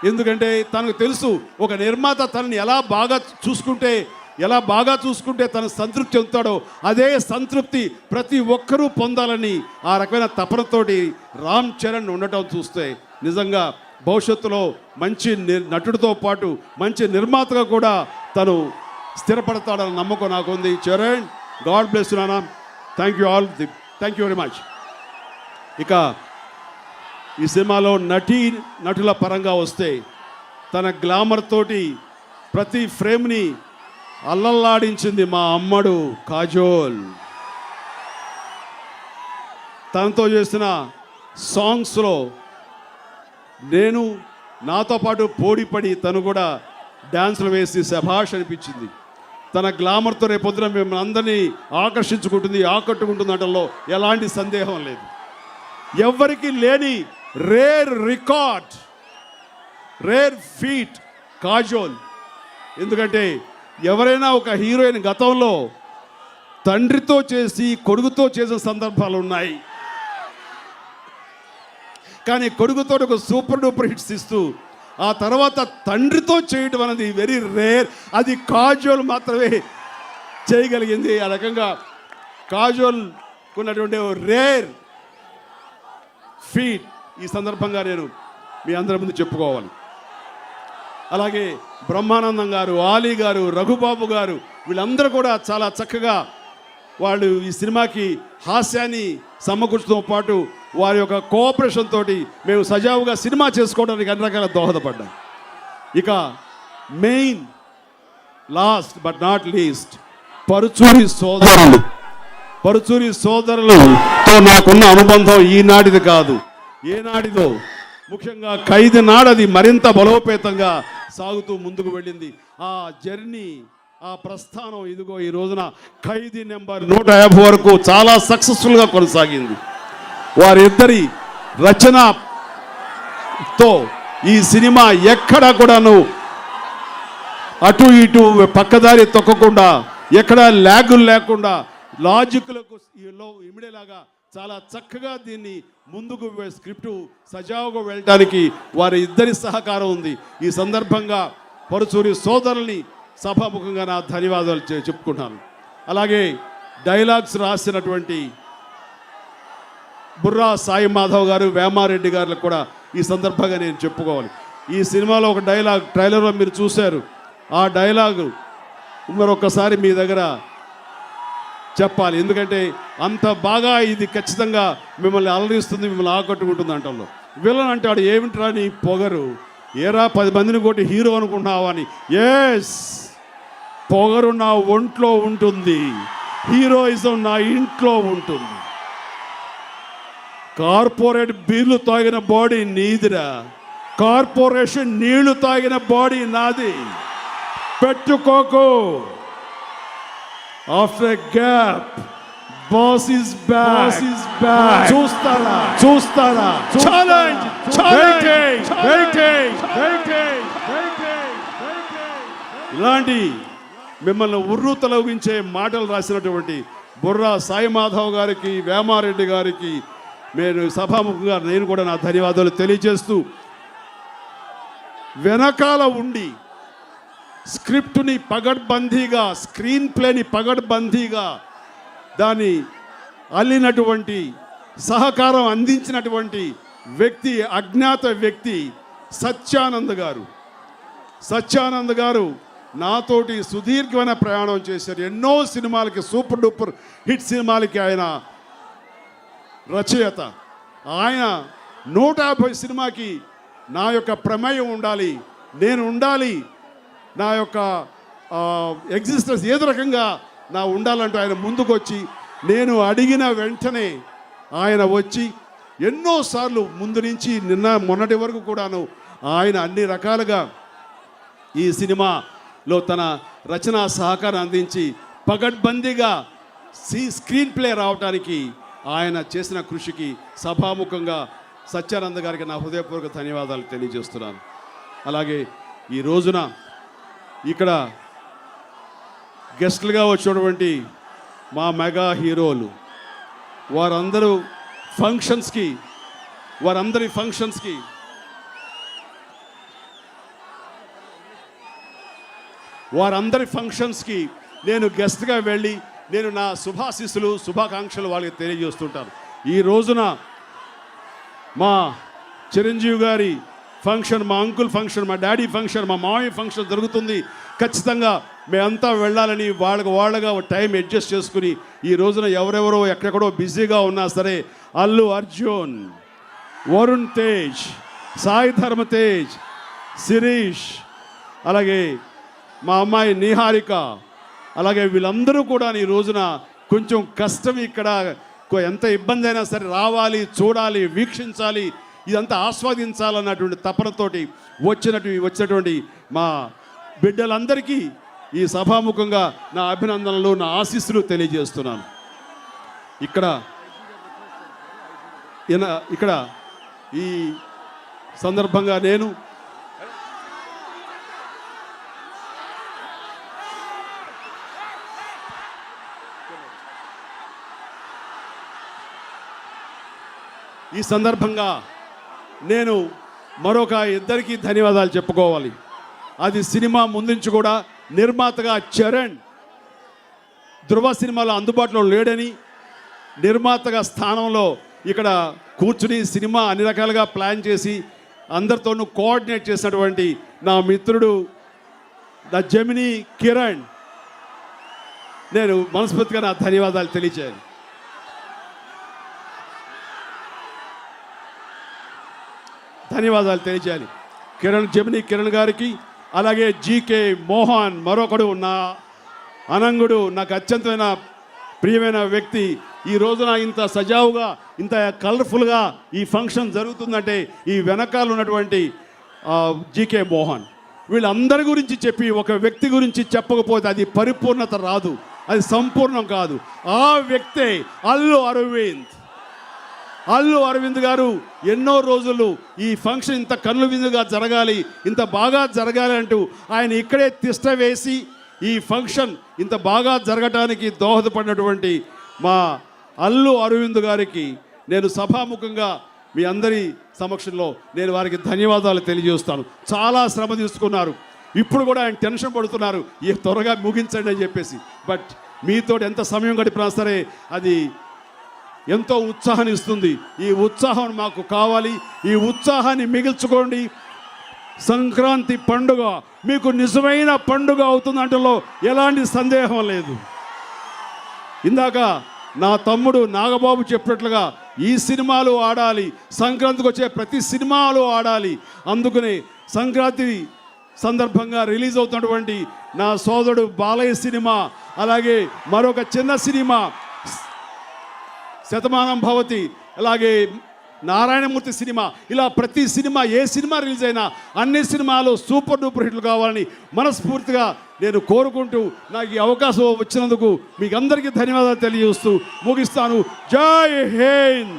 ఎందుకంటే తనకు తెలుసు ఒక నిర్మాత తనని ఎలా బాగా చూసుకుంటే తను సంతృప్తి చెందుతాడో అదే సంతృప్తి ప్రతి ఒక్కరూ పొందాలని ఆ రకమైన తపనతోటి రామ్ చరణ్ ఉండటం చూస్తే నిజంగా భవిష్యత్తులో మంచి నటుడితో పాటు మంచి నిర్మాతగా కూడా తను స్థిరపడతాడన్న నమ్మకం నాకు ఉంది. చరణ్, గాడ్ బ్లెస్ యు నాన్న. Thank you all, thank you very much. ఇక ఈ సినిమాలో నటుల పరంగా వస్తే తన గ్లామర్ తోటి ప్రతి ఫ్రేమ్ని అల్లల్లాడించింది మా అమ్మడు కాజోల్. తనతో చేసిన సాంగ్స్లో నాతో పాటు పోటీపడి తను కూడా డ్యాన్సులు వేసి శభాష్ అనిపించింది. తన గ్లామర్తో రేపొద్దున మేము అందరినీ ఆకట్టుకుంటుంది అనడంలో ఎలాంటి సందేహం లేదు. ఎవరికి లేని rare record, rare feet Kajol. ఎందుకంటే ఎవరైనా ఒక హీరోయిన్ గతంలో తండ్రితో చేసి కొడుకుతో చేసిన సందర్భాలు ఉన్నాయి, కానీ కొడుకుతో ఒక సూపర్ డూపర్ హిట్స్ ఇస్తూ ఆ తర్వాత తండ్రితో చేయడం అనేది వెరీ రేర్. అది కాజోల్ మాత్రమే చేయగలిగింది. ఆ రకంగా కాజోల్ ఉన్నటువంటి రేర్ ఫీట్ ఈ సందర్భంగా నేను మీ అందరి ముందు చెప్పుకోవాలి. అలాగే బ్రహ్మానందం గారు, ఆలీ గారు, రఘుబాబు గారు వీళ్ళందరూ కూడా చాలా చక్కగా వాళ్ళు ఈ సినిమాకి హాస్యాన్ని సమకూర్చడంతో పాటు వారి యొక్క కోఆపరేషన్ తోటి మేము సజావుగా సినిమా చేసుకోవడానికి అన్ని రకాల దోహదపడ్డాం. ఇక main last but not least Paruchuri సోదరులతో నాకున్న అనుబంధం ఈనాటిది కాదు, ఏనాటిదో. ముఖ్యంగా ఖైదీ నాడది మరింత బలోపేతంగా సాగుతూ ముందుకు వెళ్ళింది. ఆ జర్నీ, ఆ ప్రస్థానం ఇదిగో ఈ రోజున ఖైదీ నెంబర్ 150 వరకు చాలా సక్సెస్ఫుల్గా కొనసాగింది. వారిద్దరి రచనతో ఈ సినిమా ఎక్కడ కూడాను అటు ఇటు పక్కదారి తొక్కకుండా, ఎక్కడ ల్యాగులు లేకుండా లాజిక్లకు ఇమిడేలాగా చాలా చక్కగా దీన్ని ముందుకు స్క్రిప్టు సజావుగా వెళ్ళడానికి వారి ఇద్దరి సహకారం ఉంది. ఈ సందర్భంగా పరుచూరి సోదరుల్ని సభాముఖంగా నా ధన్యవాదాలు చెప్పుకుంటాను. అలాగే డైలాగ్స్ రాసినటువంటి బుర్రా సాయి మాధవ్ గారు, వేమారెడ్డి గారికి కూడా ఈ సందర్భంగా నేను చెప్పుకోవాలి. ఈ సినిమాలో ఒక డైలాగ్ ట్రైలర్లో మీరు చూశారు. ఆ డైలాగు మరొకసారి మీ దగ్గర చెప్పాలి, ఎందుకంటే అంత బాగా ఇది ఖచ్చితంగా మిమ్మల్ని అలరిస్తుంది, మిమ్మల్ని ఆకట్టుకుంటుంది. అంటలో విలన్ అంటాడు, ఏమిట్రా నీ పొగరు, ఏరా 10 మందిని కొట్టి హీరో అనుకుంటున్నావా అని. ఎస్, పొగరు నా ఒంట్లో ఉంటుంది, హీరోయిజం నా ఇంట్లో ఉంటుంది. కార్పొరేట్ బీర్లు తాగిన బాడీ నీదిరా, కార్పొరేషన్ నీళ్లు తాగిన బాడీ నాది, పెట్టుకోకు. After a gap boss is back. చూస్తారా ఛాలెంజ్. ఇలాంటి మిమ్మల్ని ఉర్రు తొలగించే మాటలు రాసినటువంటి బుర్రా సాయి మాధవ్ గారికి, వేమారెడ్డి గారికి సభాముఖంగా నేను కూడా నా ధన్యవాదాలు తెలియజేస్తూ, వెనకాల ఉండి స్క్రిప్ట్ని పగడ్బందీగా, స్క్రీన్ ప్లేని పగడ్బందీగా దాన్ని అల్లినటువంటి, సహకారం అందించినటువంటి వ్యక్తి, అజ్ఞాత వ్యక్తి సత్యానంద్ గారు నాతోటి సుదీర్ఘమైన ప్రయాణం చేశారు. ఎన్నో సినిమాలకి, సూపర్ డూపర్ హిట్ సినిమాలకి ఆయన రచయిత. ఆయన 150 సినిమాకి నా యొక్క ప్రమేయం ఉండాలి, నేను ఉండాలి, నా యొక్క ఎగ్జిస్టెన్స్ ఏదో రకంగా నా ఉండాలంటూ ఆయన ముందుకొచ్చి, నేను అడిగిన వెంటనే ఆయన వచ్చి ఎన్నోసార్లు ముందు నుంచి మొన్నటి వరకు కూడాను ఆయన అన్ని రకాలుగా ఈ సినిమాలో తన రచనా సహకారం అందించి పగడ్బందీగా స్క్రీన్ ప్లే రావడానికి ఆయన చేసిన కృషికి సభాముఖంగా సత్యానంద్ గారికి నా హృదయపూర్వక ధన్యవాదాలు తెలియజేస్తున్నాను. అలాగే ఈ రోజున ఇక్కడ గెస్టులుగా వచ్చినటువంటి మా మెగా హీరోలు, వారందరి ఫంక్షన్స్కి వారందరి ఫంక్షన్స్కి నేను గెస్ట్గా వెళ్ళి నేను నా శుభాకాంక్షలు వాళ్ళకి తెలియజేస్తుంటాను. ఈ రోజున మా చిరంజీవి గారి ఫంక్షన్, మా అంకుల్ ఫంక్షన్, మా డాడీ ఫంక్షన్, మా మామయ్య ఫంక్షన్ జరుగుతుంది. ఖచ్చితంగా మేమంతా వెళ్ళాలని వాళ్ళగా టైం అడ్జస్ట్ చేసుకుని ఈ రోజున ఎవరెవరో ఎక్కడెక్కడో బిజీగా ఉన్నా సరే అల్లు అర్జున్, వరుణ్ తేజ్, సాయి ధర్మ తేజ్, శిరీష్, అలాగే మా అమ్మాయి నిహారిక, అలాగే వీళ్ళందరూ కూడా ఈ రోజున కొంచెం కష్టం, ఇక్కడ ఎంత ఇబ్బంది అయినా సరే రావాలి, చూడాలి, వీక్షించాలి, ఇదంతా ఆస్వాదించాలన్నటువంటి తపనతోటి వచ్చినటువంటి మా బిడ్డలందరికీ ఈ సభాముఖంగా నా అభినందనలు, నా ఆశీస్సులు తెలియజేస్తున్నాను. ఇక్కడ ఈ సందర్భంగా నేను మరొక ఇద్దరికి ధన్యవాదాలు చెప్పుకోవాలి. అది సినిమా ముందుంచి కూడా నిర్మాతగా చరణ్ ధృవ సినిమాలో అందుబాటులో లేడని నిర్మాతగా స్థానంలో ఇక్కడ కూర్చుని సినిమా అన్ని రకాలుగా ప్లాన్ చేసి అందరితోనూ కోఆర్డినేట్ చేసినటువంటి నా మిత్రుడు నా జెమిని కిరణ్, నేను మనస్ఫూర్తిగా నా ధన్యవాదాలు తెలియజేయాలి. జెమిని కిరణ్ గారికి, అలాగే జీకే మోహన్, మరొకడు నా అనంగుడు, నాకు అత్యంతమైన ప్రియమైన వ్యక్తి. ఈ రోజున ఇంత సజావుగా, ఇంత కలర్ఫుల్గా ఈ ఫంక్షన్ జరుగుతుందంటే ఈ వెనకాల ఉన్నటువంటి జీకే మోహన్. వీళ్ళందరి గురించి చెప్పి ఒక వ్యక్తి గురించి చెప్పకపోతే అది పరిపూర్ణత రాదు, అది సంపూర్ణం కాదు. ఆ వ్యక్తే అల్లు అరవింద్ గారు. ఎన్నో రోజులు ఈ ఫంక్షన్ ఇంత కన్నుల విందుగా జరగాలి, ఇంత బాగా జరగాలి అంటూ ఆయన ఇక్కడే తిష్ట వేసి ఈ ఫంక్షన్ ఇంత బాగా జరగటానికి దోహదపడినటువంటి మా అల్లు అరవింద్ గారికి నేను సభాముఖంగా మీ అందరి సమక్షంలో నేను వారికి ధన్యవాదాలు తెలియజేస్తాను. చాలా శ్రమ తీసుకున్నారు. ఇప్పుడు కూడా ఆయన టెన్షన్ పడుతున్నారు, త్వరగా ముగించండి అని చెప్పేసి. బట్ మీతో ఎంత సమయం గడిపినా సరే అది ఎంతో ఉత్సాహాన్ని ఇస్తుంది. ఈ ఉత్సాహం మాకు కావాలి. ఈ ఉత్సాహాన్ని మిగిల్చుకోండి. సంక్రాంతి పండుగ మీకు నిజమైన పండుగ అవుతుందంటలో ఎలాంటి సందేహం లేదు. ఇందాక నా తమ్ముడు నాగబాబు చెప్పినట్లుగా ఈ సినిమాలు ఆడాలి, సంక్రాంతికి వచ్చే ప్రతి సినిమాలు ఆడాలి. అందుకనే సంక్రాంతి సందర్భంగా రిలీజ్ అవుతున్నటువంటి నా సోదరుడు బాలయ్య సినిమా, అలాగే మరొక చిన్న సినిమా శతమానం భవతి, అలాగే నారాయణమూర్తి సినిమా, ఇలా ప్రతి సినిమా, ఏ సినిమా రిలీజ్ అయినా అన్ని సినిమాలు సూపర్ డూపర్ హిట్లు కావాలని మనస్ఫూర్తిగా నేను కోరుకుంటూ నాకు ఈ అవకాశం వచ్చినందుకు మీకు అందరికీ ధన్యవాదాలు తెలియజేస్తూ ముగిస్తాను. జై హింద్.